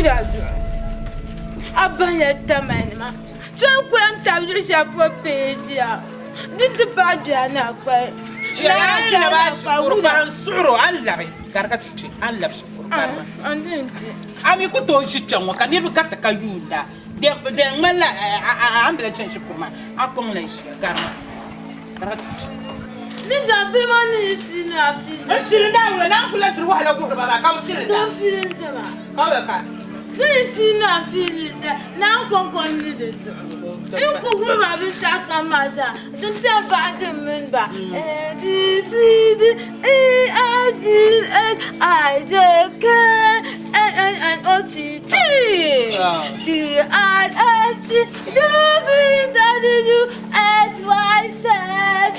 Yadu. Abaya Tamanima. John Quanta, you shall put page. Did the Pajana quay? Suru, I love it. Carcati, I love it. I'm a good old shit, I never got the Cayuda. The Mala ambulance for my accommodation. These are the money enough. I'm sitting down and I'm letting you while I go about. I'm sitting down. This is not finished. Now go on with it. You could go up with Takamasa. The Sabbath member. This is I take and OTT. The IST. You SY said.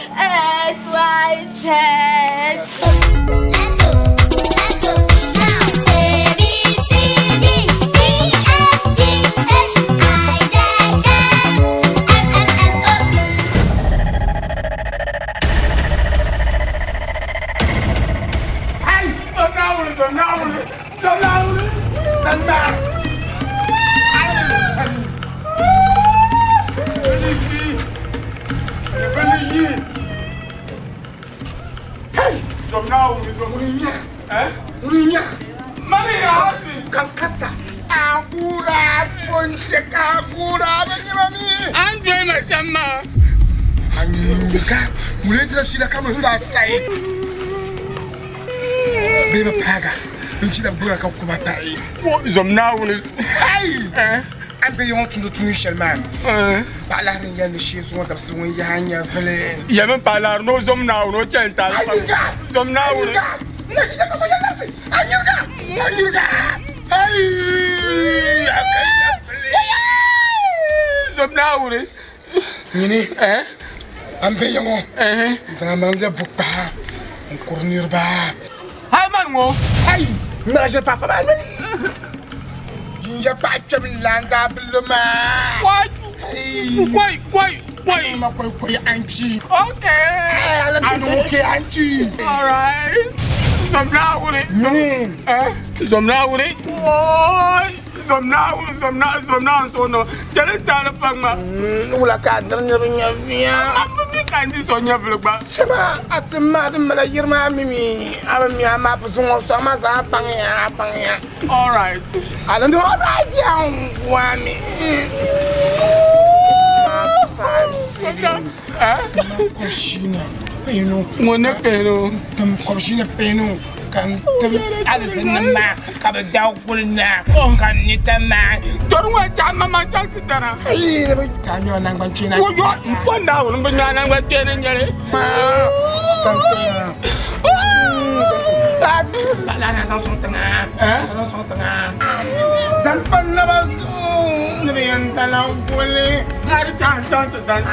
Urinya. Maria, Kankata. Agura, Poncheka, Agura, Benjamin. Andre, my summer. Anuka, Muleta, she come on that side. Baby Paga, and she done broke up my pay. What is now? Hey, I be on to the tuition man. Palarin Yan, she is one of the one Yanya Valley. Yaman Palar, no some now, no gentle. Some now. Some now. Nini, I'm paying Zamanga Bupa and Cornirba. Hi, Mango. Hi, Major Papa. You patch of land up Luma. What? Why, Auntie? Okay. I'm okay, Auntie. All right. Some now with it. Some now with it. Some now, so no. Tell it, Talapama. Ula can't this on your vlog. Sema, at the madam, Yirma Mimi. I'm a map of some of Thomas. All right. I don't know all right, young one. Cochina, Peno, Monapeno, Cochina Peno, can Alison man, Cabadao Pulina, can knit a man. Don't want Mamma Jackana. Hey, time you're not going to one now, banana, what getting it. That's something. Something never soon. The Antala Puli. I can't turn to that.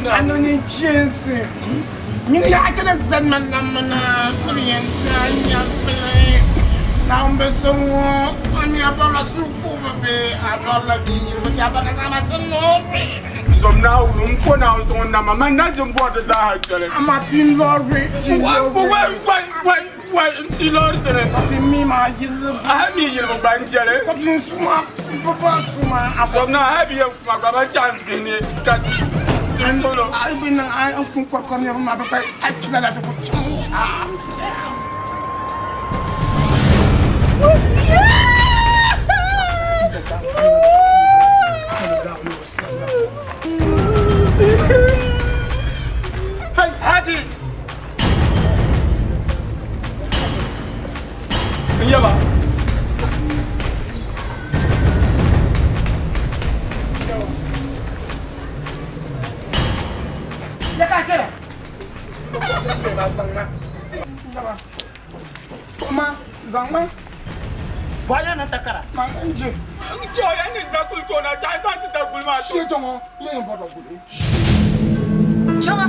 I don't need chance. You actually said, Madame, now, so I'm here for a soup. Some now, pronounce on them. I'm not some waters. I'm a pin lord. Why, Lord, me, my happy little bank jelly. I'm not happy of my brother champion. I've been I open for corner of my papa. Actually, I Hey, Hattie! Yaba! Yakachera! Zangma? Why not Takara? My engine. Joy, I need double tona. I thought the double match. Shit on laying bottle. Chama?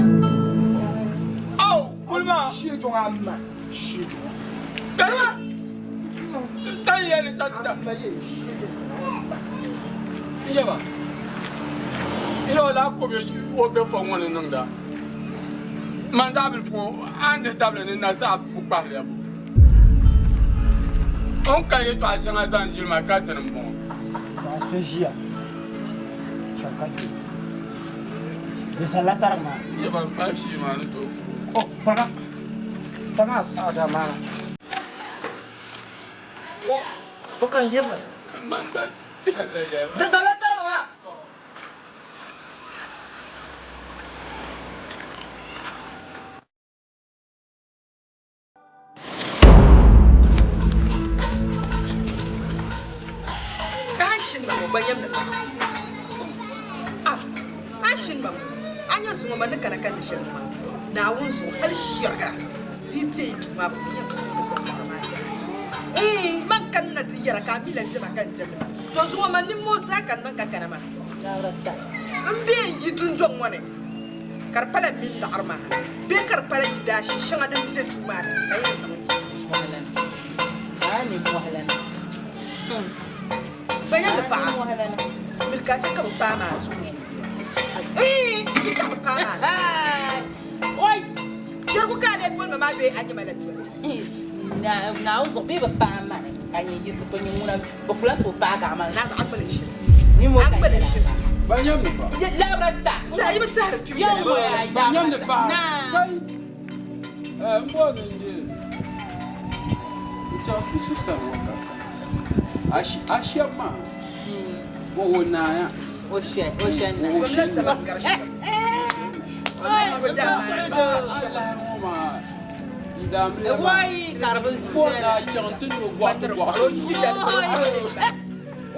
Oh, Gulma. Shit on man. Shit. Tama? Tanya is at the Yaba. You're like open for one another. Manzabil for and the tablet in Nazab Bukbaliam. On caille toi à Saint-Jean, ma carte de bon. Ça se gère. De sa latarma. Il y a 25 filles, man. Oh, pana. Pana, ada mana. Oh, bukan dia, man. Mandat. De sa latarma. Ashin ba mo bayam na. Ashin ba mo. Anya su ma duka na kan da shin ma. Na wun su hal shirga. Dipte ma bu ya ma sa. Man kan na tiyara kamila ti ma kan jama. To zuwa man nin mo sa kan nan kakana ma. Ambe yi dunjon wani. Karpala min da arma. Be karpala yi da shi shan adam je tuma kayan zaman. Wahalan. Ani wahalan. Bayam da ba. Milka ce ka ba ma su. Ni ta ba ma. Oi. Jirgu ka ne ko ma be anyi malatu. Na uzo be ba pa ma ne. Anyi yi su ko nyuna ko kula to pa ga ma. Na za akbale shi. Ni mo Akbale shi. Banyam ne ba. Ya labrata. Ta yi mata har tuyi Yan da mo ba. ya. Banyam ne ba. Na. Mbo ne nje. Ita sisi sawo ka. Ashi ma. Wo na ya. Oshe na. Gwamnati sama garshi. Wannan ba da ma ma. Idam le. Wai karbon Ko na chantin wo gwa bandar gwa. ko yi da ko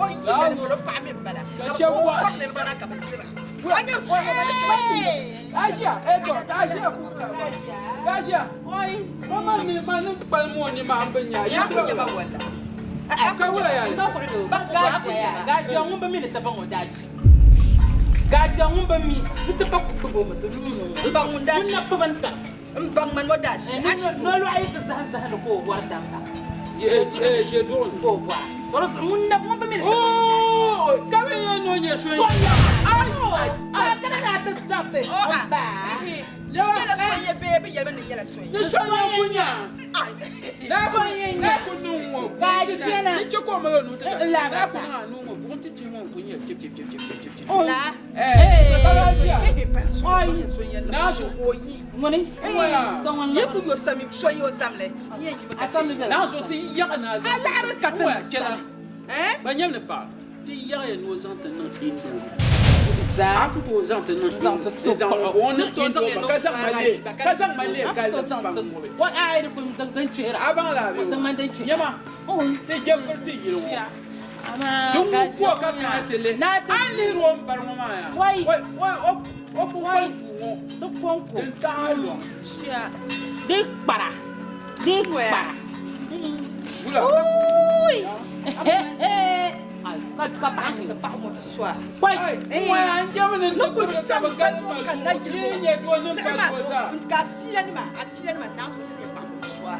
yi da ko pa min bala. Ko ne bana ka mutima. Anya su ma da tuyi. Asia, eto, Asia. Asia. Oi. Mama ni manu palmo ni mambenya. Ya kunya ma wala. Aka wala ya. Gaji an ba mi da taban wadaji. Gaji an ba mi da taban ku go mutu. Ban mun dashi. Mun na babanta. Ban man wadashi. No lo ai ta zahan ko warda ka. Je don. Ko ba. Wala mun na mun ba mi da. Oh, kabe ya no nye so. Ai, kana na ta tape. Ba. Yala soye baby yala ni yala soye. Ni so ya kunya. Ai. Na ku nu wo. Gaji na. Ni choko ma no ta. La Na ku na nu wo. Bunti ti wo kunya. Tip. La. Salasia. Na so oyi. Ngoni. Someone you put your sami show your samle. Ye yi ka Asam ce. Na so ti ya na za. Ala ka ta. Chela. Banyam ne pa. Ti ya no zanta no indo. Za. Aku to zanta no indo. On ne to zo kazang male kala bang. Wa ai kun dan cera. Abang la. Dan man dan cera. Yama. Oh, Te jeffer ti yiro. ama Dung ko ka ka tele. Na Ali rom par mama ya. Wai. O ko ko mo. do konko. Den talo. Ya. Dik para. Bula. Ui. Ai, ka pa ni. Ka pa mo to swa. Wai. Wa anjama ne No ku sam kan kan na yiro. Ni do no pa ko sa. Ka fsila ni ma, afsila ni ma na so ni pa mo swa.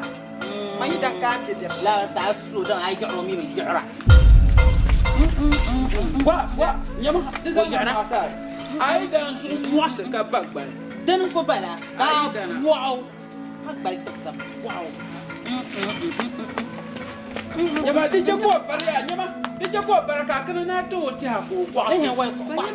Mani dan ka de der. La ta su dan ai ga mi mi jira. Wa nyama dizan na sa. Ai dan su mwasa ka bagba. Dan ko bala. Ai, dana. Wow. Akbal tak. Wow. Nyama di je ko par ya nyama. Di je ko par ka kana na to ti ha ko kwa. Eh, wai ko ba.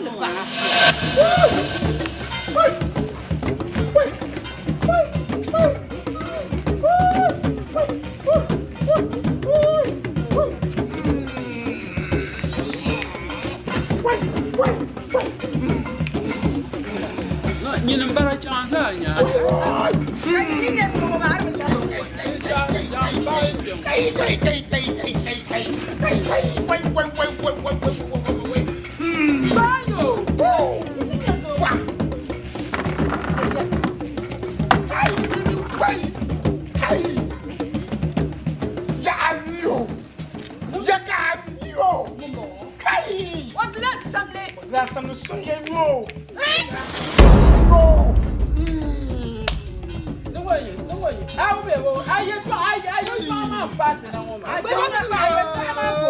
Ni nambara chanza nya. Ni ne mo ma ar mi ta. What's that samle? No way. Au be wo. Aye to ma pa te na wo ma. Ba ni na ba ya ta ma ko.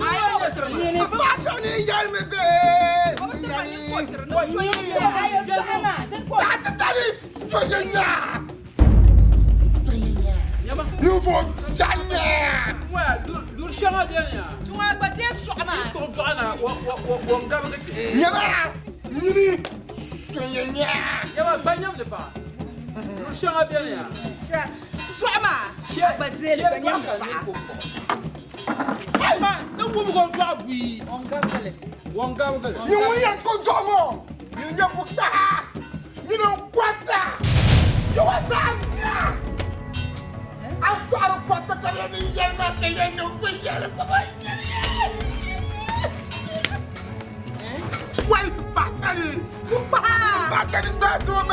Ai mo ba tro ni. Ba to ni yar me be. Ko ta ma ni ko tro no so ni. Ta ta ni. So nya. You for Sanya. Well, do shama dia. Sunga ba de suama. Ko joana wo ngam ke. Nyama. Nini. Sanya. Yaba banyam de pa. Do shama dia. Suama. Ba de le banyam pa. Ma, no wo go do abi. Won ngam ke. You want to go? You know what? You know what? You are Sanya. I'm sorry for the colony. You're not getting no way. You're wait, Battery. Battery, bathroom,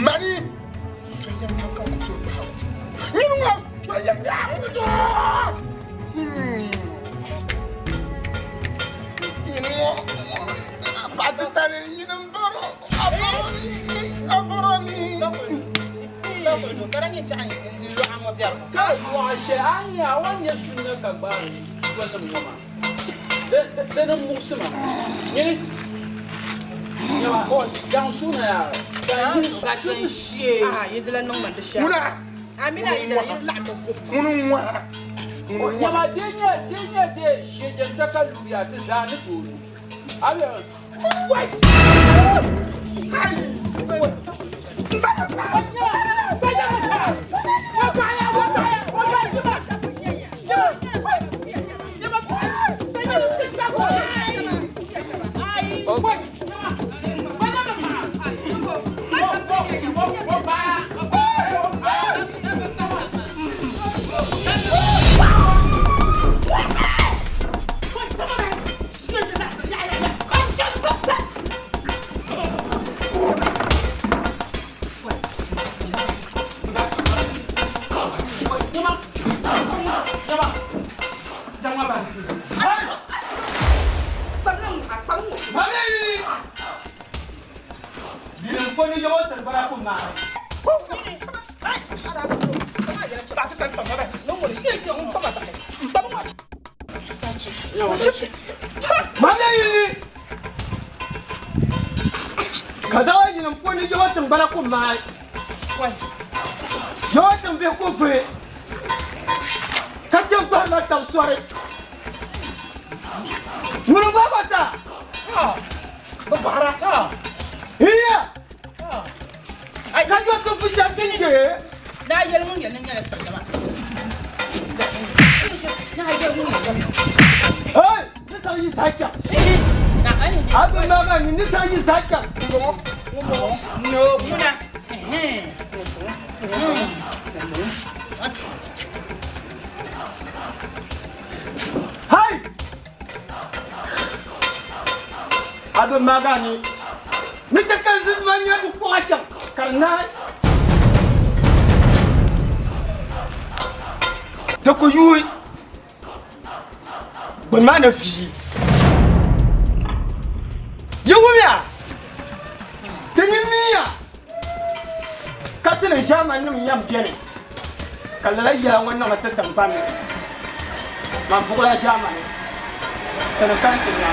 money. You know what? Amina ida lato Unwa. Yama denya de sheje ndaka luya tizani tulu. Abe wait. Kadai ni mponi yote mbara kumai. Yote mbe kufe. Kacha mbara tawsware. Munu babata. Babara. Iya. Ai kajo to fisa tinje. Da yel mun yel nyala sallama. Na yel mun yel. Hey, nisa yi sacha. Na ani. Abu mama ni nisa yi sacha. No, muna. Hai. Abu magani. Nitakazi manya kuacha. Karna. Toko yui. Bon mana fi. Yewumia. Tenimia. Katina jama num yam jene. Kala ya wannan mata tambami. Man bugula jama ne. Kana kansa ya.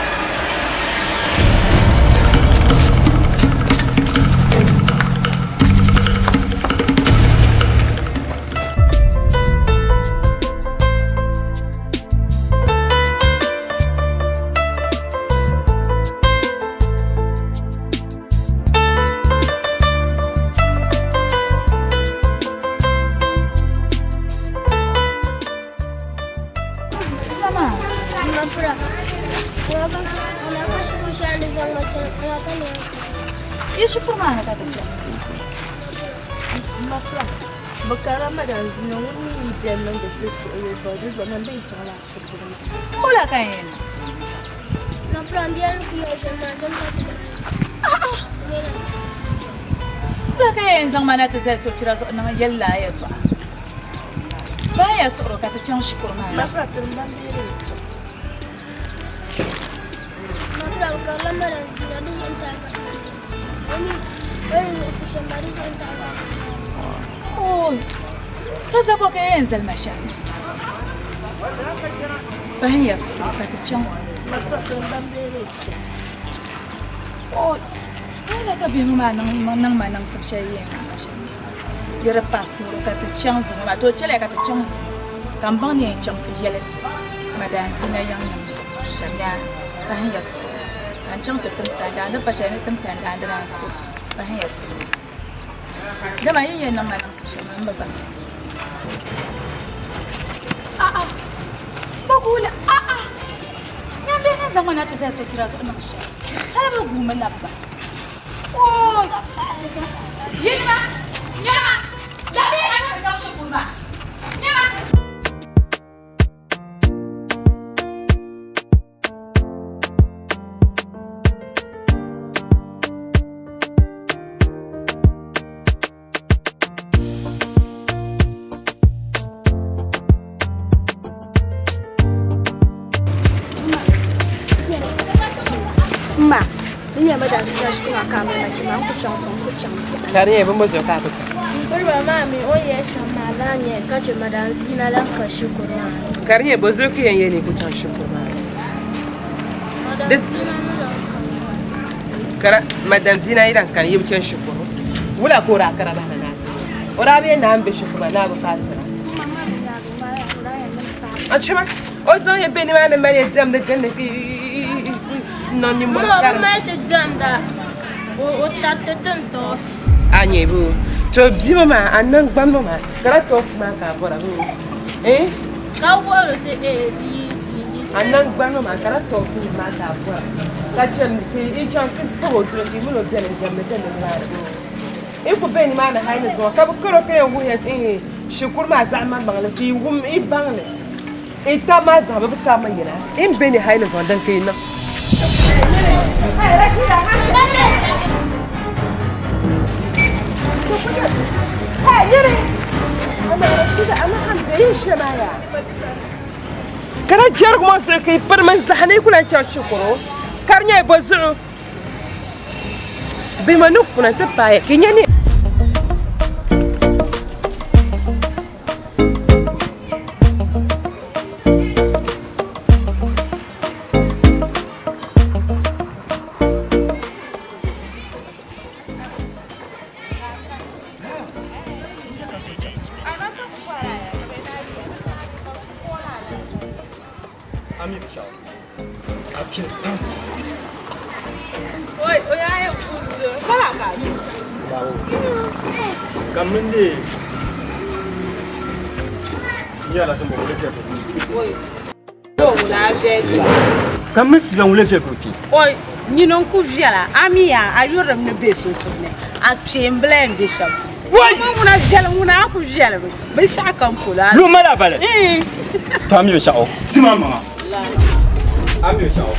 Ishi kurma kata cakap. Maka, bekala madan zina wuni jangan depresi oleh body zaman bencana syukur. Mula kain. Maka ambil kuliah macam macam. Mula kain sang mana tu saya suci rasa nama yalla ya tu. Bahaya suruh kata cakap syukur mana. Maka terima kasih. Maka bekala madan zina tu santai. Oh, كذا بقى ينزل مشان فهي صعبة تتشم أنا قبل ما ننصب شيء مشان يرباسو كتتشانز ما توتشلي كتتشانز كم باني ينشم تجيله مدان زينة ينشم شميا فهي صعبة كان شم كتمسان دانا بشأن تمسان دانا راسو فهي صعبة ده ما يجي نما ننصب شيء ما بقى بقول يا بني زمان هتزاي سوتشراز أنا مش هلا بقول من نبى أوه يما لا بي أنا بجاوب شو ما يما Ma, ni ya madam sina shukuma kama na chima nku chanson ku chanson. Kare ba mu zoka ka. Kulwa mami o ye shama lanye ka che madam sina la ka shukuru. Kare ba zo ki yanye ne ku chan shukuru. Kara madam zina idan kan yi chan shukuru. Wula ko ra kara ba na. Ora be na ambe shukuru na ba fasira. Mama mi na ba ya na. Achima, o zo ye be ni ma na mari jam da kan ki non ni mo kara. Ma te janda. O tatte tantos. Anye bu. To bi mama anan gban mama. Kara to ma ka bora bu. Ka woro te ABC. Anan gban mama kara to ma ka bora. Ka jan ki I jan ki po to ki mo lo jale jam da na bu. Iku be ni ma na hayne zo ka bu koro ke wu ya shukur ma za ma bangale ki wum I bangle. Ita ma za ba sa ma yina. In be ni hayne zo dan kai na. Kara jar mo so kai par man zahane kula cha shukuru. Karnya bozu. Be manuk kuna ta paye kinya ni. Ami Michel. Afin. Oi, ai, uzo. Fala, cara. Bawo. Kamende. Ni ala sembo le fe ko. Oi. Do na jeje. Kamen si ban le fe ko ki. Oi, ni non ku viala. Ami ya, ajura me beso so ne. A chemblem de shop. Wai! Muna viala, muna ku viala. Be sa kan pula. Lu mala bale. Ta mi Michel. Ti mama. Ami Michel.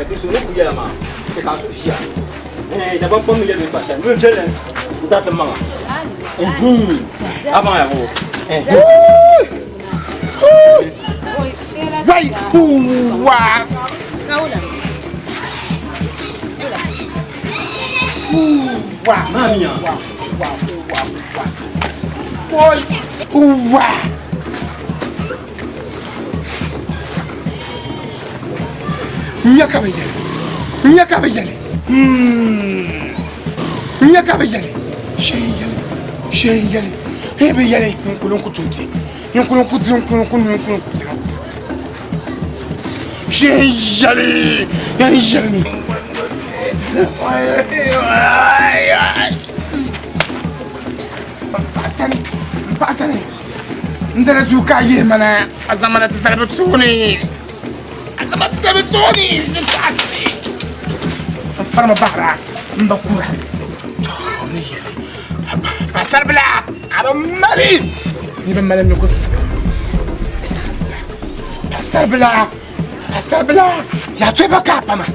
Tu so ku yela ma. Ke ka so shia. Da ban pom yela ba sha. Mu jele. Da ta mama. Aba ya ho. Wai! Wa! Kaula. Wa! Mamia. Oi! Wa! Nyaka bayele. Nyaka bayele. Nyaka bayele. Sheyele. Sheyele. Hebe yele. Nkulun kututi. Nkulun kututi. Nkulun kututi. Sheyele. Sheyele. Patani. Ndara tuka ye mana azamana tsarbe tsuni. Azamana tsarbe tsuni. Farma bahra mbakura. Toni yele. Pasar bla. Aba mali. Ni ban malam nukus. Pasar bla. Pasar bla. Ya tuba kapama.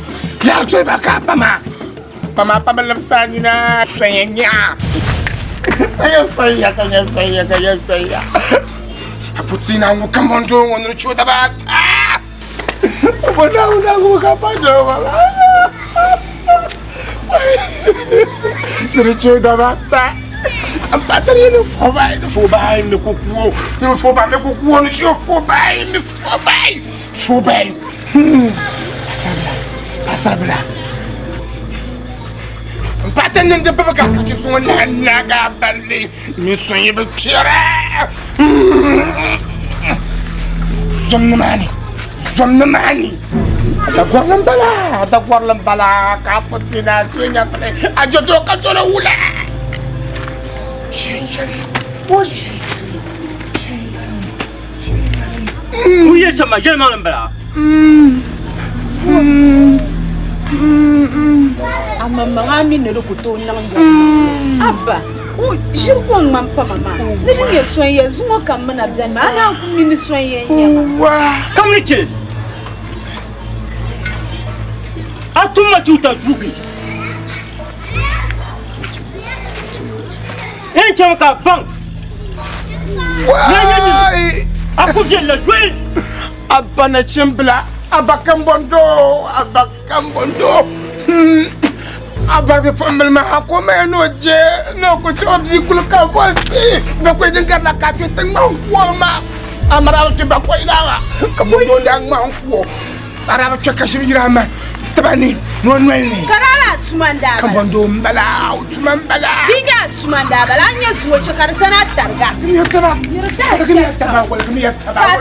Ya tuba kapama. Pama pama lamsani na sayanya. Kaya saya. Putina ngukamondo ngonuchuda bata. Bona ngukapando. Nuchuda bata. Ampatari ni fobai ni kukuo. Ni fobai ni kukuo ni sio fobai. Asabla. Ampatari ni baba kakachi suwana naga bali. Ni sonye betira. Zomnamani. Atakuarlam bala kapot sina sunya fale. Ajodo katola ula. Uye sama jelma lembara. Ama mangami ne lokuto nang yo. Abba, jirko ngam pa mama. Nini soye zungo kam na bzan ma ana mini soye nyama. Kamniche. Atuma tuta jubi. Enchama ka bang. Wai. Aku jela dwe. Abana chimbla. Abakambondo. Ababe family ma akome no je no ko chobzi kulka bosi. Bakwe dinga na kafe teng ma ma. Amara ke bakwe ina. Kabondo ndang ma ko. Araba chaka shirama. Tabani no nwelni. Karala tumanda. Kabondo mbala tumambala. Binya tumanda bala nya zuwo chakar sana targa. Gmiya taba. Gmiya taba. Gmiya taba.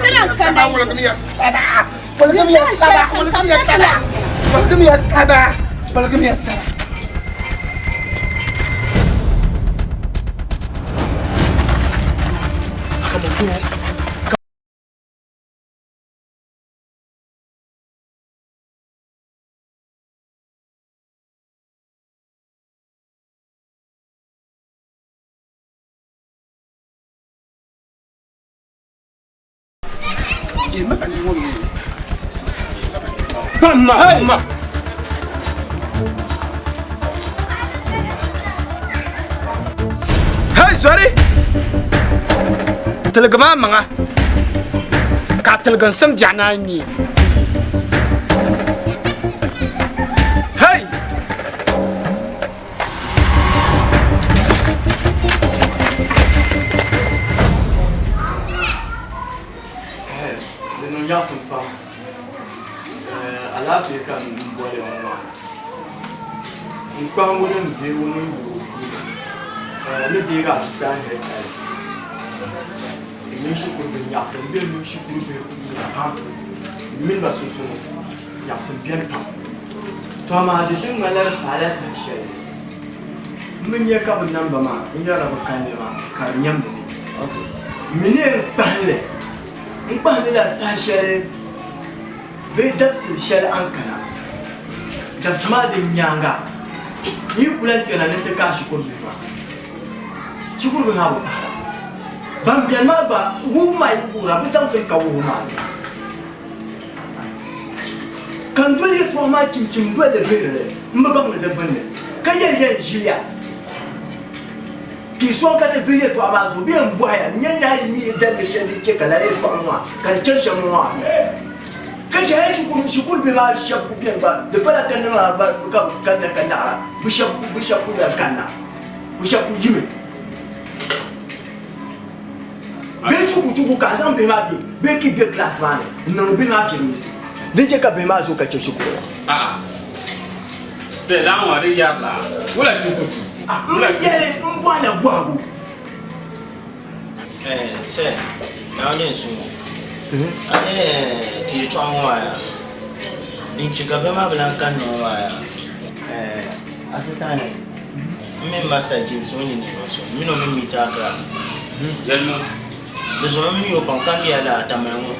Mama. Hey, sorry. Telegama manga. Ka telegan sam jana ni. Hey. Yasin pa alafi kan bole wa npa ngone mbe woni le diga assistant head min shukuru bin yasin be min shukuru be ha min ba so yasin bien pa to ma de tin malar pala san she min ya ka bin nan ba ma in ya rabu kan ne ma karnyam ne min ne pahle Iba nila sa shere be dapsi shere ankana dapsama de nyanga ni kulan kana ne ta kashi ko bifa shukuru bin hawo ban biyan ma ba wu mai kura bi san ka wu ma kan dole to ma kimkim do da bere mba ba da banne kayan yan jiya qui sont quand tu veux toi bas ou bien boire nyanya mi dans les chaînes qui kala et pour moi quand cherche moi quand j'ai je coule bien chaque bien ba de pas la canne ba comme canne canne bishop la canne bishop jime be chuku kaza mbe mabi be ki be class man non be ma finis dinje ka be ma zo ka cherche ko c'est là on regarde là wala chuku yele mbwana bwabu c'est na onye nsumo ti twa nwa ya dinchika be ma blanca no wa ya assistant me master James onye ni so mi no mi takra yelmo de so mi yo pan kan ya la tamango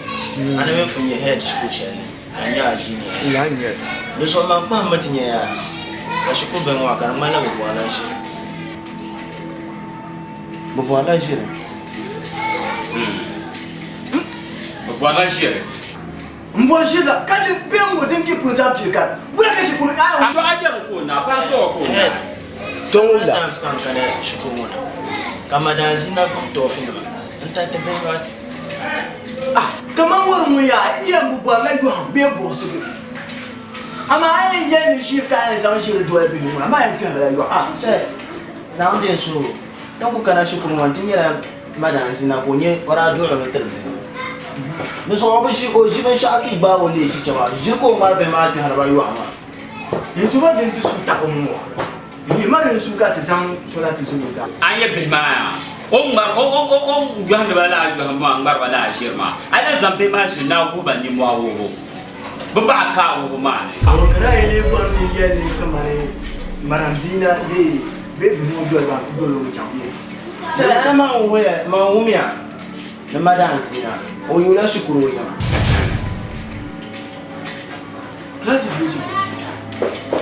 ana me funye head school shele anya ajini ya nya de so ma pa matinye ya Kashiko ben wa kan mala bo wala shi. Bo wala shi. Bo wala shi. Mbo shi la kan ben wo den ki punza pika. Wala ka shi kun ayo. To aje ko na ba so ko. Son la kan kan shiko mona. Kama da zina ko to fina. Anta te ben wa. Kama ngoro mu ya iya mbo wala yo be bo so. Ama ai je ni shi ka san shi do be mu ama en ka la yo c'est là on dit so Donc kana shukuru man tinyala madan sina ko nye ora do lo meter ne so ba shi ko jiben shaki ba wole ci jama jirko ma be ma ti harba yu ama ye to ba den tu su ta ko mo ni ma ren su ka ta zam so la tu su za anye be ma o johan ba la johan ma ngar ba la shirma ala zambe ma shi na ku ba ni mo wo ba ka wo ma ne awo kara ile ko ni ye ni kamare maramzina de baby mo do ba do lo champion sala ma wo ya ma wo miya na madan sina o yula shukuru ya class is which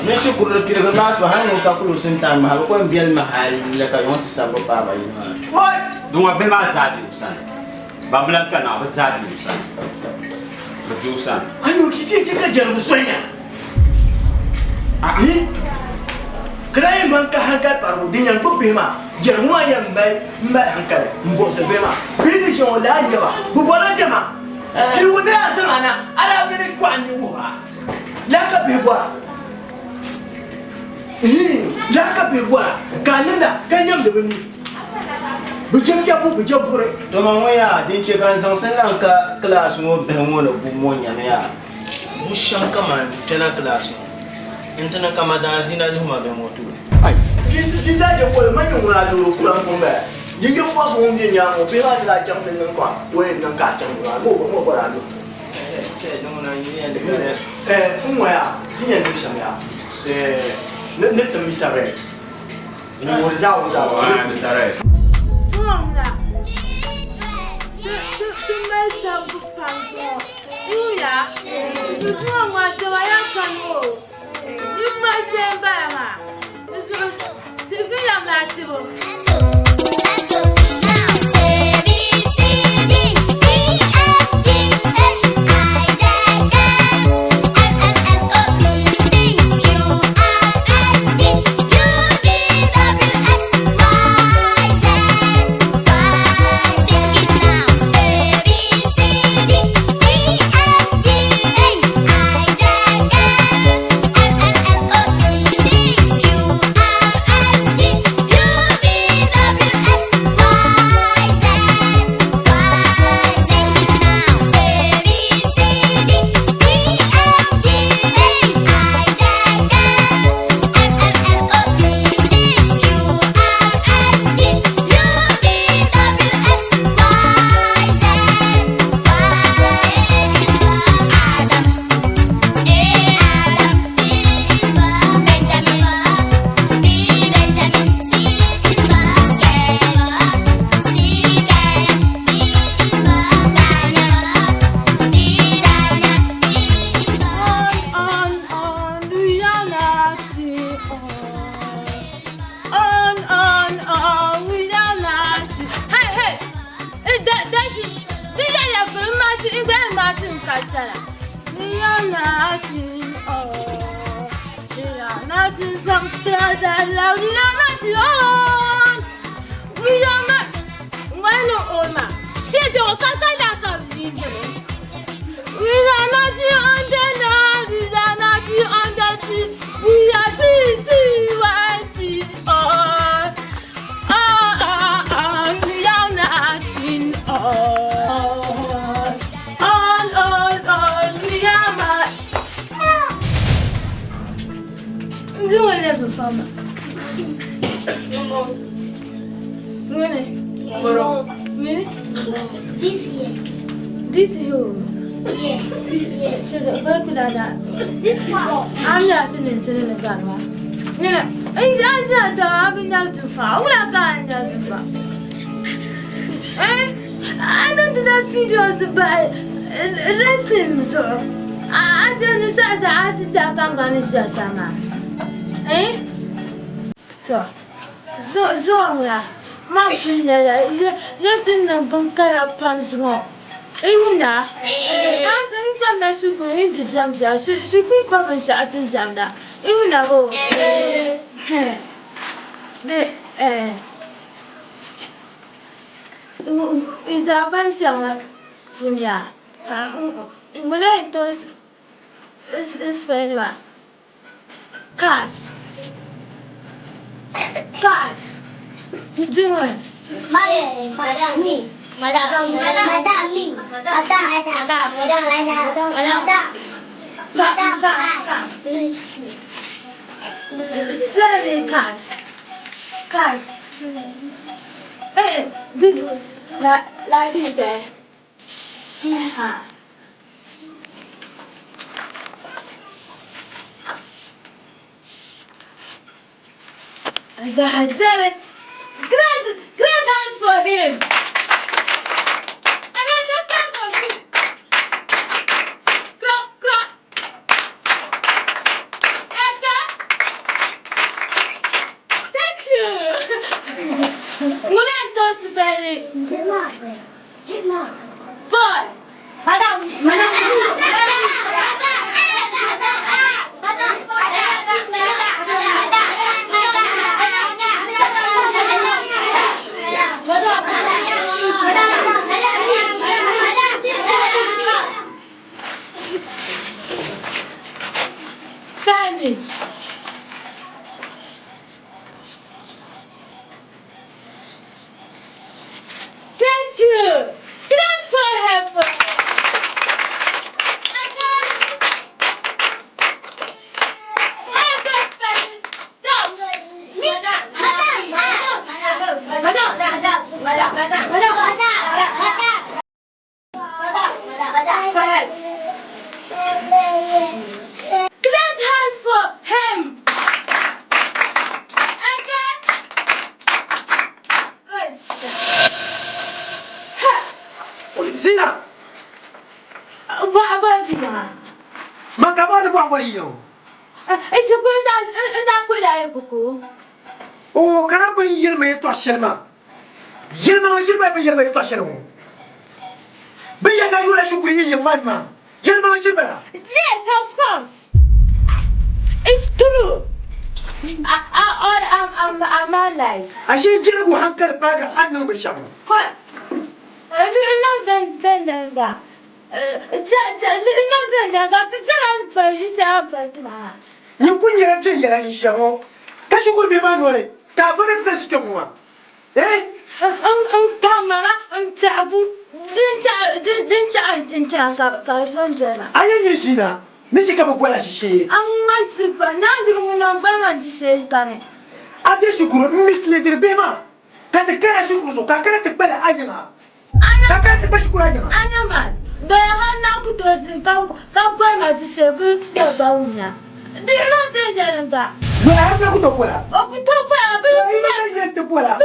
ne shukuru kire ga nas ba hanu ta kulu sinta ma ko biel ma hal la ka yonti sabo pa ba yi ma what dunga be ma zadi usan ba blanka na ba zadi usan ba usan ayo kiti te ka jaru sonya ah krai man ka hanka paru dinyan ko bema jarwa ya mbai hanka mbo se bema bini shon la ya ba bu bona jama ki wona zamana ala bini kwani wa la ka be bwa la ka be bwa kanina kanyam de bini bu jam ya bu jam bure do ma waya din ce kan san san ka class mo be mo na bu mo nya ya bu shanka man tana class intana kama danzina luma be moto ai kisa je ko man yung la do kuran ko be yin yo ko so ngi nya mo be ha la jam den ko we nan ka jam la mo ko la do se no na yin ya de mo ya tin ya ni sham ya ne tsami sare ni mo za ah sare Mama tu me sa bu panso iya tu mama jawaya kanu you ma shemba ma Sigu ya mnachibo This you. Yes. So the work that. This one. I'm not sitting in the car. Nina, I'm not too far. What I can't do. I don't do that serious about resting, so I just decided I had to say I'm going to share some. So, my friend, you didn't bunker up pants. Una, I'm going to come super into Jamja. She could probably shut in Jamda. Una, oh, is a bunch of Funya. When I does is very well. Cars. Hey, big boss, like this there. Yeah. God damn it! Grand hands for him! And then your time for me! Go! Edgar! Thank you! Ngune toss belly! Boy! Madam! Fanny! Thank you! Grandpa helper! Zina! What Zina? Makabani Bambariyo. It's a good that Oh, can I bring Yelme to Shelma? Yelma is by Yelme to Shelma. Be a Nayula should be your madman. Yelma Silver. Yes, of course. It's true. I'm alive. I see Jim Hanker Paga and no Bishop. What? I do not think that. You put your finger in Shamo. Cash will be manually. Tavern says to one. Eh? I am Zina. Missicabo Bola. I'm not super. Now you say, Danny. I guess you could mislead the Bema. That the cash you could calculate the better Ayama. I can't the best Ayaman. They are now put us in Papa disability about me. Do you not say that? Well, I have no good Bola. Oh, good to Bola.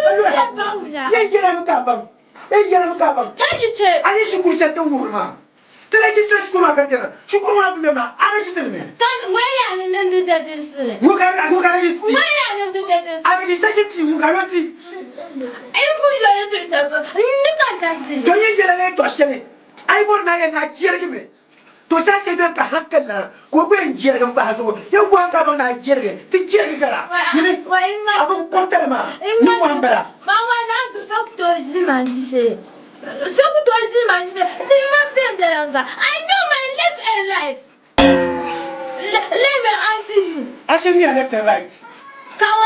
Tell you to. I should set the woman. The legislature Schumacher, Schumacher, I register me. Don't wait and then that is. Look at this. I registered you, Garati. Don't you generate to Shelly? I want my Jeremy. To say that the Hankana, go and Jeremy Bazo, you want about Nigeria, the Jerigara. I won't come tell you want better. Mamma, not to talk to his man to say. So to his man to say, I know my left and right. Let me answer you. Answer me left and right.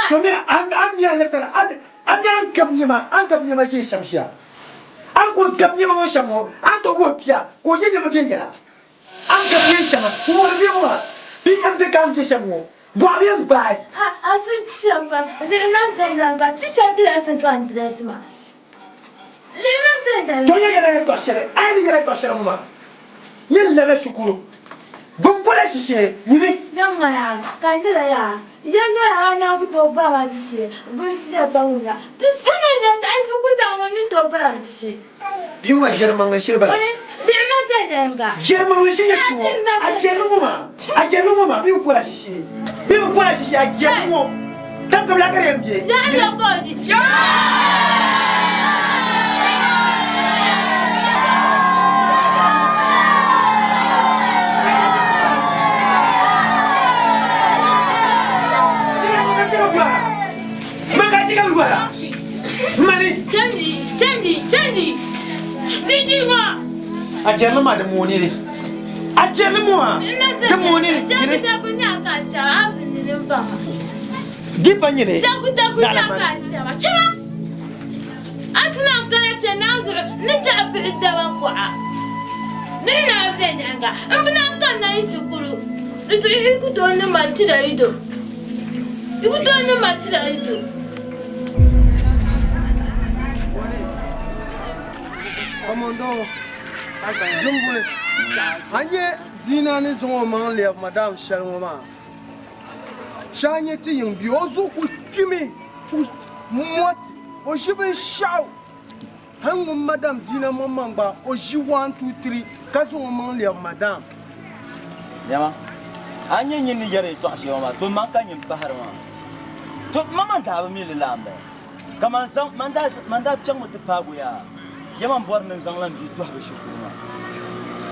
Come here, I'm your left and right. I'm not coming, I'm coming, my Shamsia. I'm going to come here, I'm to work here, go in the I'm the Shama, who will be one. Be some the county Shamu. Boy, by. I said, Shama, they're not saying that teacher doesn't want to this man. Don't you get a share? I get a share, Mamma. You never should go. Bumbola, she said, you make young man, kind of a young man now to go back to say, going to the Bauna. This son that I so good down on into a brand to say. You are German and Silver. They're not saying that. German is here. I gentleman, you put a she. You put a she, I gentleman. Tap the black empty. Money, change. Did you want a gentleman the morning? A gentleman the morning. Deep on your أتنا كانت تنازع نتعب بالدوام كوعا نحن فين عنك أمنا كنا يسكروا يقول أنا ما تلاقيه يقول أنا ما تلاقيه Commando, Zumbule, Anye Zina is on manly of Madame Shaloma. Shiny Tim, Biozo, Jimmy, what? Or she will shout. Hang Madame Zina Momamba, or she 1, 2, 3, Kazo manly of Madame. Yama, Anya Nigeri to Ashima, to Makan in Paharma. To Mama have a million lamb. Come on, some Mandap Chum with the Paguya. Yaman born in Zangland to have a ship.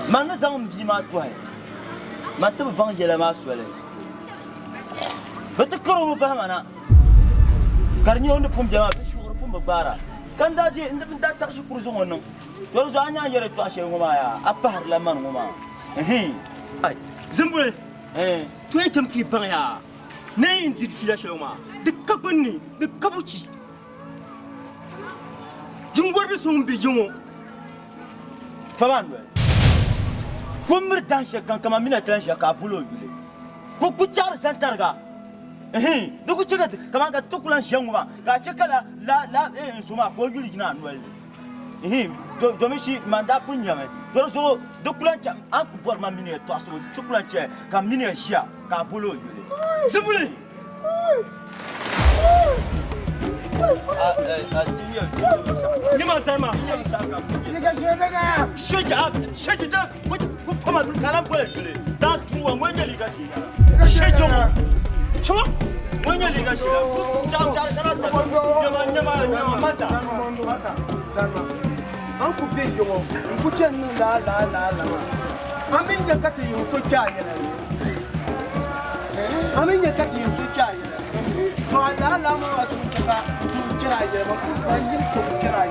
Manazam Jima Twine. Matu Bangela Maswell. But the Koro Bahamana Carnion the Pumjama, sure Pumbara. Kandadi in the Tashi Kuzuano. Those are not yet to Ashimaya, a Parlaman woman. Hey, Zimbwe, to HMP Paya. Name did Filashoma, the company, the Kabuchi. Jungwar soon be young. Famanwe. Kummer Tansha can come a minute Tansha Capulo. Pukuchar Santarga. The Kuchaka, Kamaka Tukulan Shangwa, Gachakala, La, Suma, Kogulinan. Well, him, Domishi Mandapunyame, Dozo, Dukulancha, Uncle Pormamini, Tosso, Tukulancha, Caminia Shia, Capulo. Simply. Sama. Shut up, shut it up, put from a Calampo, that through a when you live. Shut your chum when you live. Uncle Big, you put your la. I mean, you're cutting you so giant. I mean, you're cutting you so giant. I love to try it, but I am so try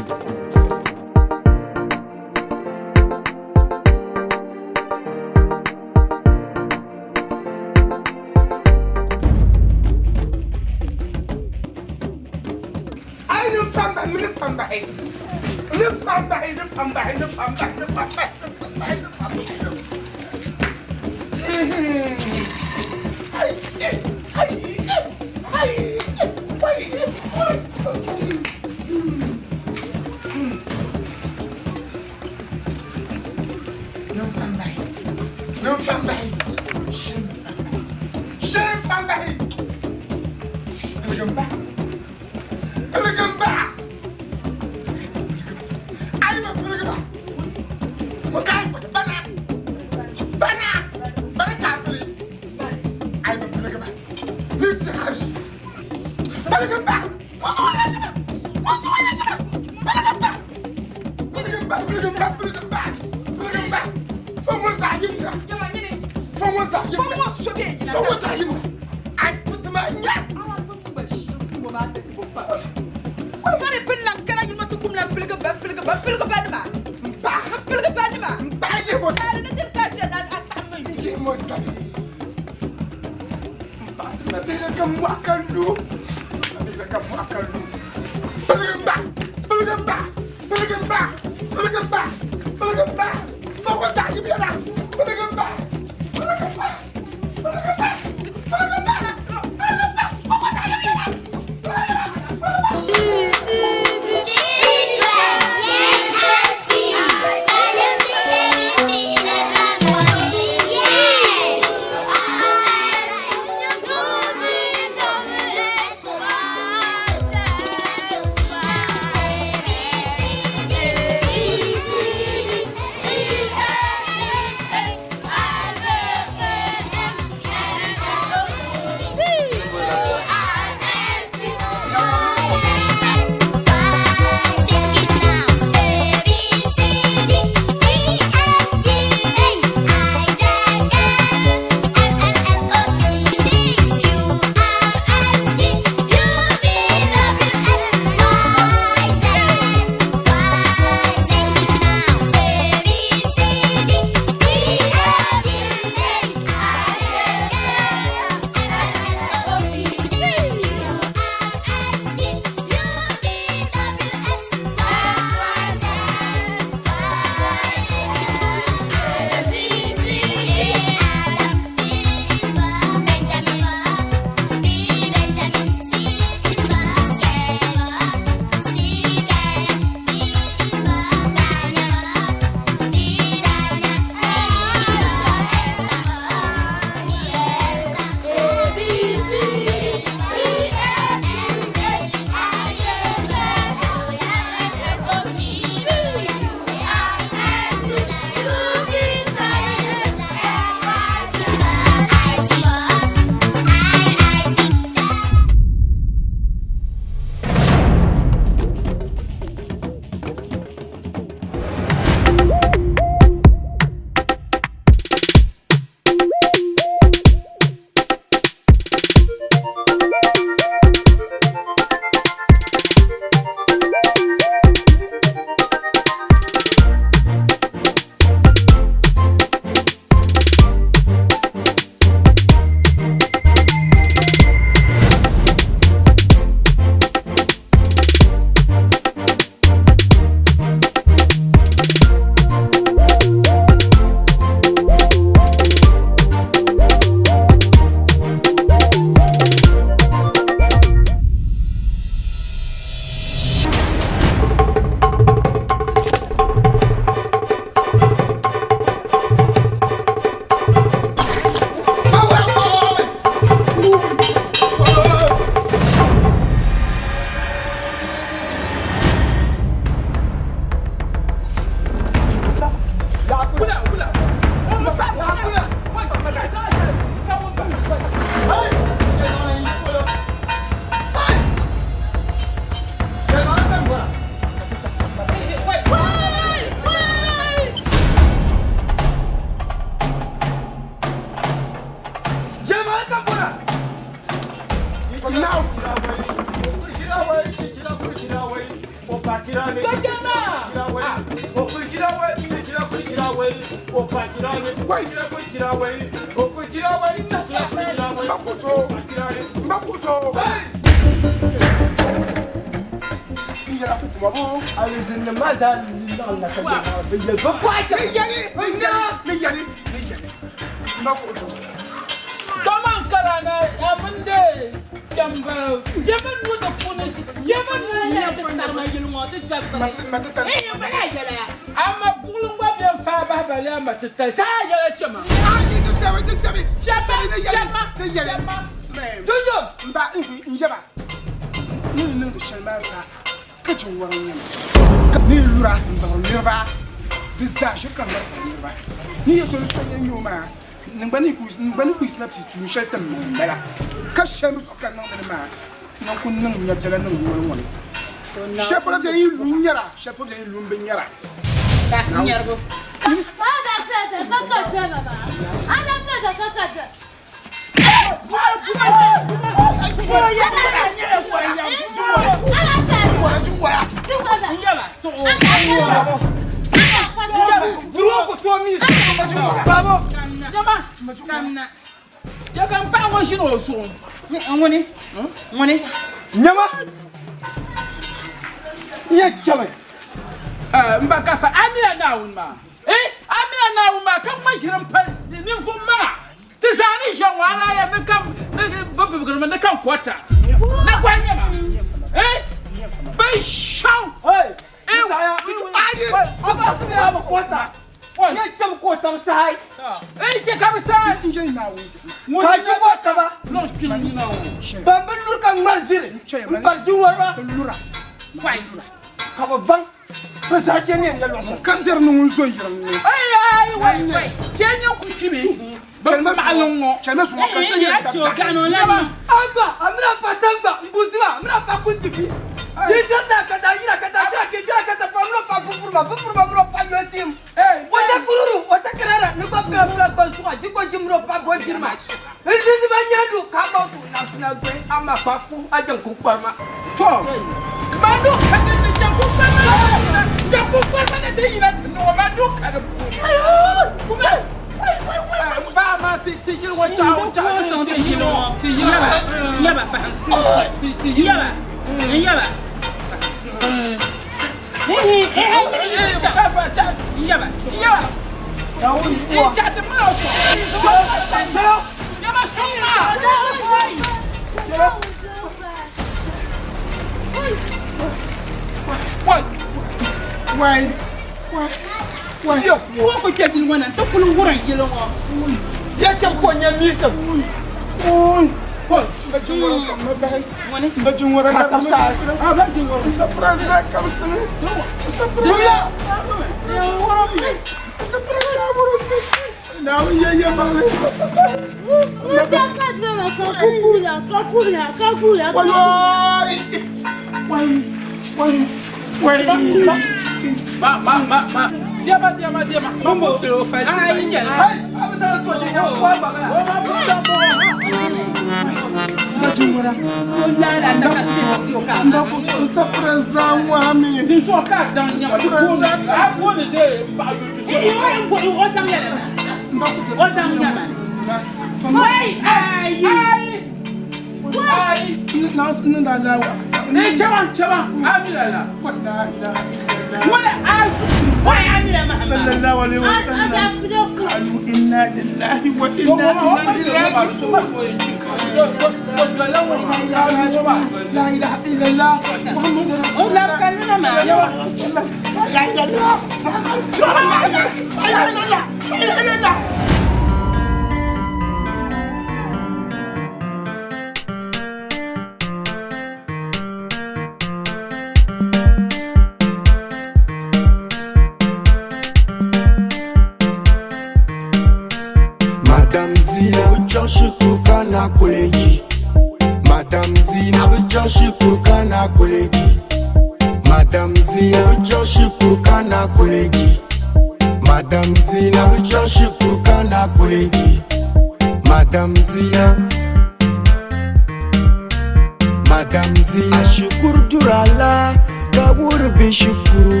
Madam Zina shukuru durala ka wurbe shukuru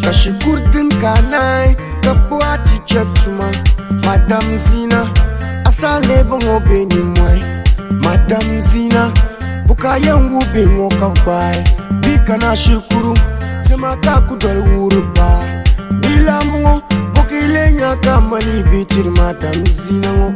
ka shukur din kanai ka buati chatuma Madam Zina asale bongo beni mwai Madam Zina buka yangu bengo kabai bika na shukuru tema ka kudol wuruba bilambo bokile nya kamani bitir Madam Zina ngo